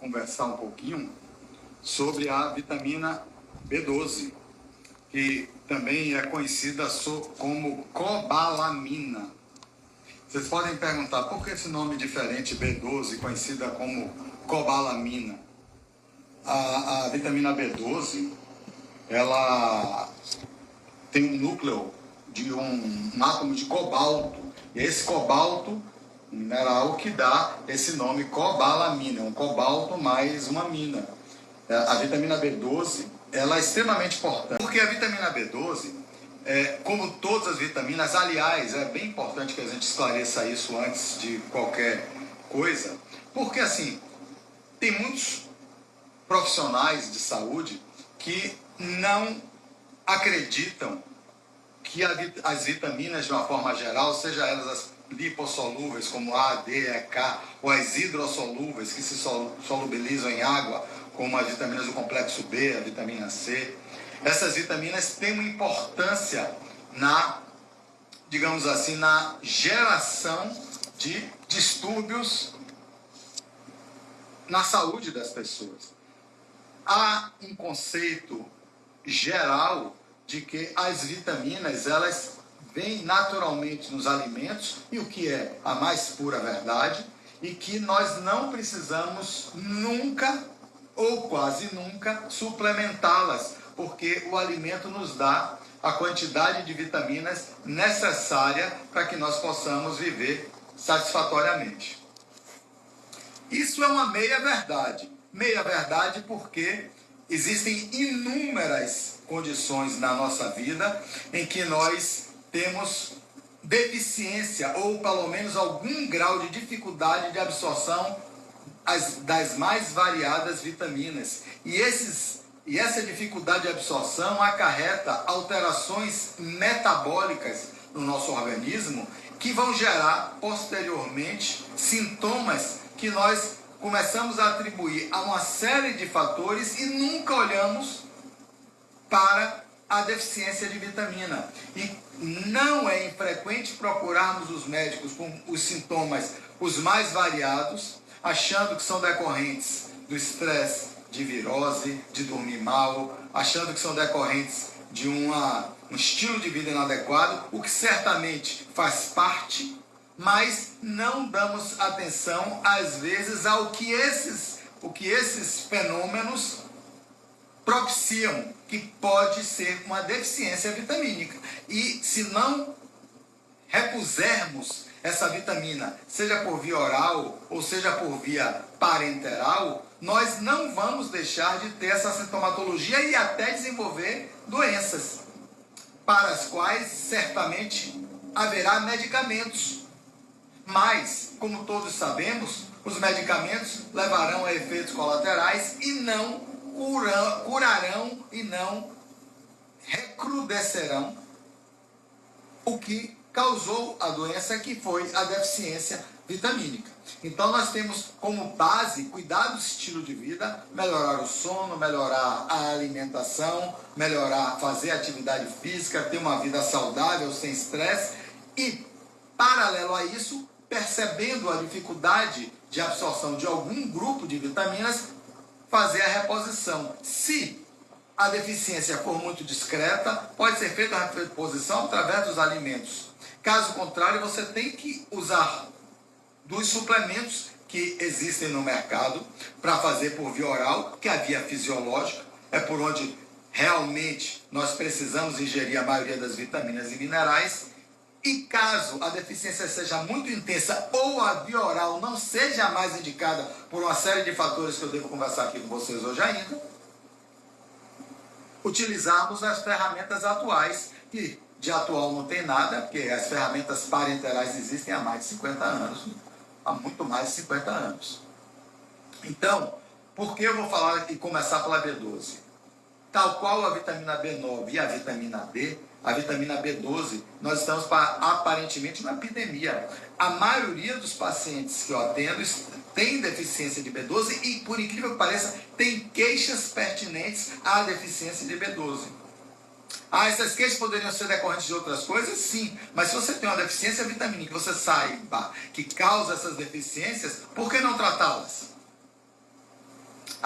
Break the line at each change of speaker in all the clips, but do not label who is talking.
conversar um pouquinho sobre a vitamina B12, que também é conhecida como cobalamina. Vocês podem perguntar, por que esse nome diferente, B12, conhecida como cobalamina? A vitamina B12, ela tem um núcleo de um átomo de cobalto. E esse cobalto, mineral que dá esse nome cobalamina, um cobalto mais uma mina. A vitamina B12, ela é extremamente importante, porque a vitamina B12, como todas as vitaminas, aliás, é bem importante que a gente esclareça isso antes de qualquer coisa, porque assim, tem muitos profissionais de saúde que não acreditam que as vitaminas, de uma forma geral, seja elas as lipossolúveis, como A, D, E, K, ou as hidrossolúveis, que se solubilizam em água, como as vitaminas do complexo B, a vitamina C, essas vitaminas têm uma importância na, digamos assim, na geração de distúrbios na saúde das pessoas. Há um conceito geral de que as vitaminas, elas vêm naturalmente nos alimentos, e o que é a mais pura verdade, e que nós não precisamos nunca, ou quase nunca, suplementá-las, porque o alimento nos dá a quantidade de vitaminas necessária para que nós possamos viver satisfatoriamente. Isso é uma meia-verdade. Meia-verdade porque existem inúmeras condições na nossa vida em que nós temos deficiência ou pelo menos algum grau de dificuldade de absorção das mais variadas vitaminas. E essa dificuldade de absorção acarreta alterações metabólicas no nosso organismo que vão gerar posteriormente sintomas que nós começamos a atribuir a uma série de fatores e nunca olhamos para a deficiência de vitamina. E não é infrequente procurarmos os médicos com os sintomas os mais variados, achando que são decorrentes do estresse, de virose, de dormir mal, achando que são decorrentes de um estilo de vida inadequado, o que certamente faz parte, mas não damos atenção, às vezes, ao que esses fenômenos propiciam, que pode ser uma deficiência vitamínica. E se não repusermos essa vitamina, seja por via oral ou seja por via parenteral, nós não vamos deixar de ter essa sintomatologia e até desenvolver doenças, para as quais certamente haverá medicamentos. Mas, como todos sabemos, os medicamentos levarão a efeitos colaterais e não curarão e não recrudescerão o que causou a doença, que foi a deficiência vitamínica. Então nós temos como base cuidar do estilo de vida, melhorar o sono, melhorar a alimentação, fazer atividade física, ter uma vida saudável, sem estresse e, paralelo a isso, percebendo a dificuldade de absorção de algum grupo de vitaminas, fazer a reposição. Se a deficiência for muito discreta, pode ser feita a reposição através dos alimentos. Caso contrário, você tem que usar dos suplementos que existem no mercado para fazer por via oral, que é a via fisiológica, é por onde realmente nós precisamos ingerir a maioria das vitaminas e minerais. E caso a deficiência seja muito intensa ou a via oral não seja a mais indicada por uma série de fatores que eu devo conversar aqui com vocês hoje ainda, utilizarmos as ferramentas atuais, que de atual não tem nada, porque as ferramentas parenterais existem há mais de 50 anos, há muito mais de 50 anos. Então, por que eu vou falar e começar pela B12? Tal qual a vitamina B9 e a vitamina D, a vitamina B12, nós estamos aparentemente numa epidemia. A maioria dos pacientes que eu atendo tem deficiência de B12 e, por incrível que pareça, tem queixas pertinentes à deficiência de B12. Essas queixas poderiam ser decorrentes de outras coisas? Sim. Mas se você tem uma deficiência vitamínica, você saiba que causa essas deficiências, por que não tratá-las?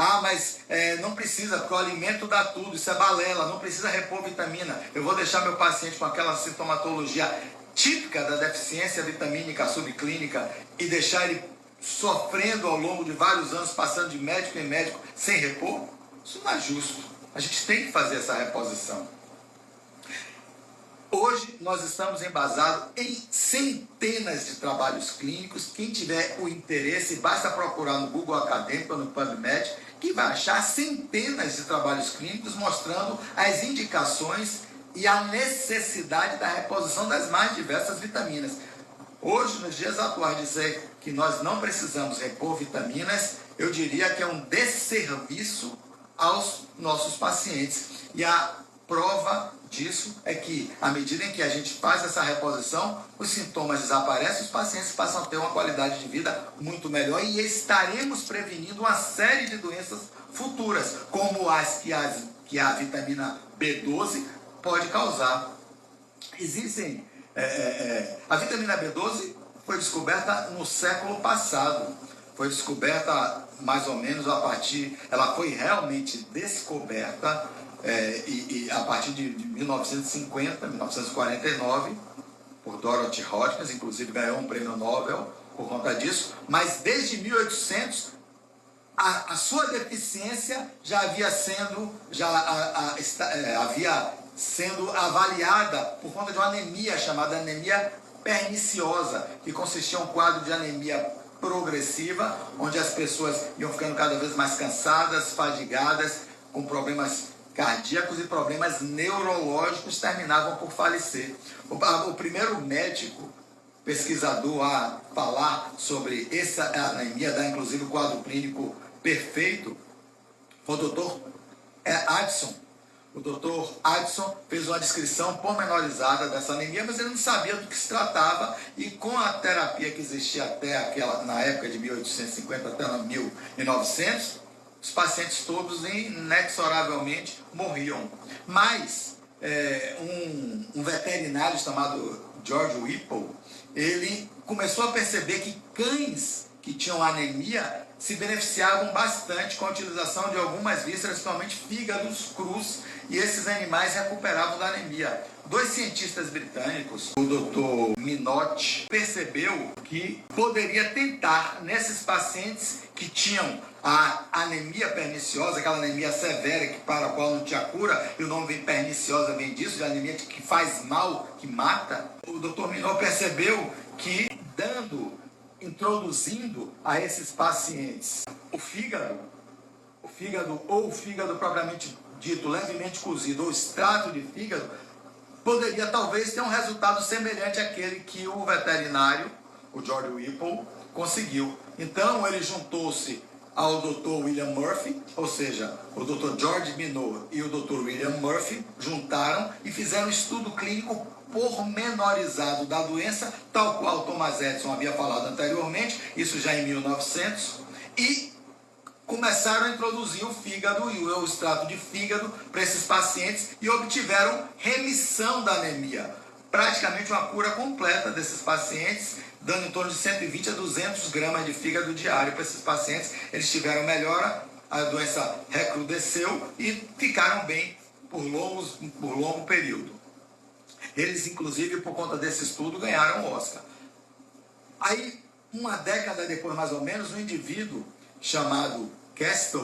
Ah, mas não precisa, porque o alimento dá tudo, isso é balela, não precisa repor vitamina. Eu vou deixar meu paciente com aquela sintomatologia típica da deficiência vitamínica subclínica e deixar ele sofrendo ao longo de vários anos, passando de médico em médico, sem repor? Isso não é justo. A gente tem que fazer essa reposição. Hoje nós estamos embasados em centenas de trabalhos clínicos. Quem tiver o interesse, basta procurar no Google Acadêmico ou no PubMed, que vai achar centenas de trabalhos clínicos mostrando as indicações e a necessidade da reposição das mais diversas vitaminas. Hoje, nos dias atuais, dizer que nós não precisamos repor vitaminas, eu diria que é um desserviço aos nossos pacientes. E a prova disso é que, à medida em que a gente faz essa reposição, os sintomas desaparecem, os pacientes passam a ter uma qualidade de vida muito melhor e estaremos prevenindo uma série de doenças futuras, como as que a vitamina B12 pode causar. Existem... a vitamina B12 foi descoberta no século passado. Foi descoberta mais ou menos a partir... Ela foi realmente descoberta a partir de 1950, 1949, por Dorothy Hodgkins, inclusive ganhou um prêmio Nobel por conta disso, mas desde 1800 a sua deficiência já havia sendo avaliada por conta de uma anemia chamada anemia perniciosa, que consistia em um quadro de anemia progressiva, onde as pessoas iam ficando cada vez mais cansadas, fadigadas, com problemas cardíacos e problemas neurológicos, terminavam por falecer. O primeiro médico pesquisador a falar sobre essa anemia, dar inclusive o quadro clínico perfeito, foi o Dr. Addison. O Dr. Addison fez uma descrição pormenorizada dessa anemia, mas ele não sabia do que se tratava, e com a terapia que existia na época de 1850 até 1900, os pacientes todos inexoravelmente morriam. Mas um veterinário chamado George Whipple, ele começou a perceber que cães que tinham anemia se beneficiavam bastante com a utilização de algumas vísceras, principalmente fígados crus, e esses animais recuperavam da anemia. Dois cientistas britânicos, o Dr. Minotti, percebeu que poderia tentar, nesses pacientes que tinham a anemia perniciosa, aquela anemia severa para a qual não tinha cura, e o nome vem perniciosa, vem disso, de anemia que faz mal, que mata. O Dr. Minotti percebeu que introduzindo a esses pacientes o fígado ou o fígado propriamente dito, levemente cozido, ou extrato de fígado, poderia talvez ter um resultado semelhante àquele que o veterinário, o George Whipple, conseguiu. Então ele juntou-se ao Dr. William Murphy, ou seja, o Dr. George Minot e o Dr. William Murphy juntaram e fizeram um estudo clínico pormenorizado da doença, tal qual Thomas Edison havia falado anteriormente, isso já em 1900, e começaram a introduzir o fígado e o extrato de fígado para esses pacientes e obtiveram remissão da anemia, praticamente uma cura completa desses pacientes, dando em torno de 120 a 200 gramas de fígado diário para esses pacientes. Eles tiveram melhora, a doença recrudesceu e ficaram bem por longo período. Eles, inclusive, por conta desse estudo, ganharam o Oscar. Aí, uma década depois, mais ou menos, um indivíduo chamado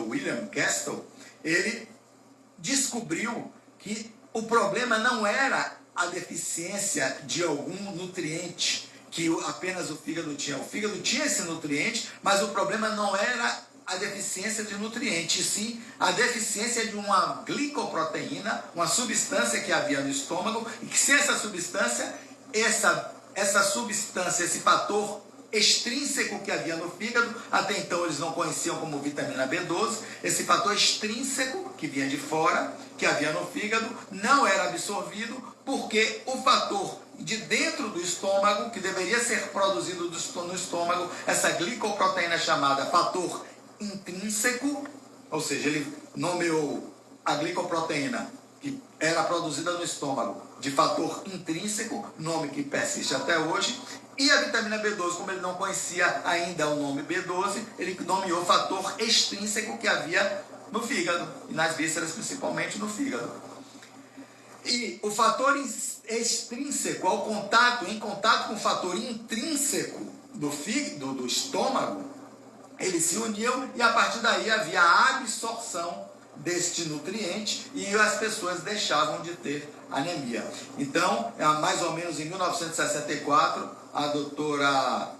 William Castle, ele descobriu que o problema não era a deficiência de algum nutriente que apenas o fígado tinha. O fígado tinha esse nutriente, mas o problema não era a deficiência de nutriente, e sim a deficiência de uma glicoproteína, uma substância que havia no estômago, e que sem essa substância, esse fator extrínseco que havia no fígado, até então eles não conheciam como vitamina B12, esse fator extrínseco que vinha de fora, que havia no fígado, não era absorvido, porque o fator de dentro do estômago, que deveria ser produzido no estômago, essa glicoproteína chamada fator intrínseco, ou seja, ele nomeou a glicoproteína, que
era produzida no estômago de fator intrínseco, nome que persiste até hoje, e a vitamina B12, como ele não conhecia ainda o nome B12, ele nomeou fator extrínseco que havia no fígado, e nas vísceras, principalmente no fígado. E o fator extrínseco, em contato com o fator intrínseco do fígado, do estômago, eles se uniam e a partir daí havia a absorção deste nutriente e as pessoas deixavam de ter anemia. Então, mais ou menos em 1964, a doutora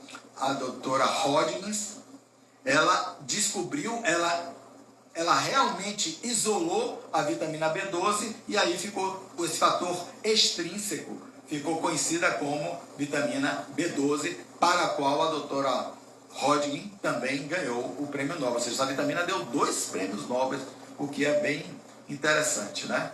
Hodgins, ela descobriu, ela realmente isolou a vitamina B12 e aí ficou esse fator extrínseco, ficou conhecida como vitamina B12, para a qual a doutora Hodgkin também ganhou o prêmio Nobel. Ou seja, essa vitamina deu 2 prêmios Nobel, o que é bem interessante, né?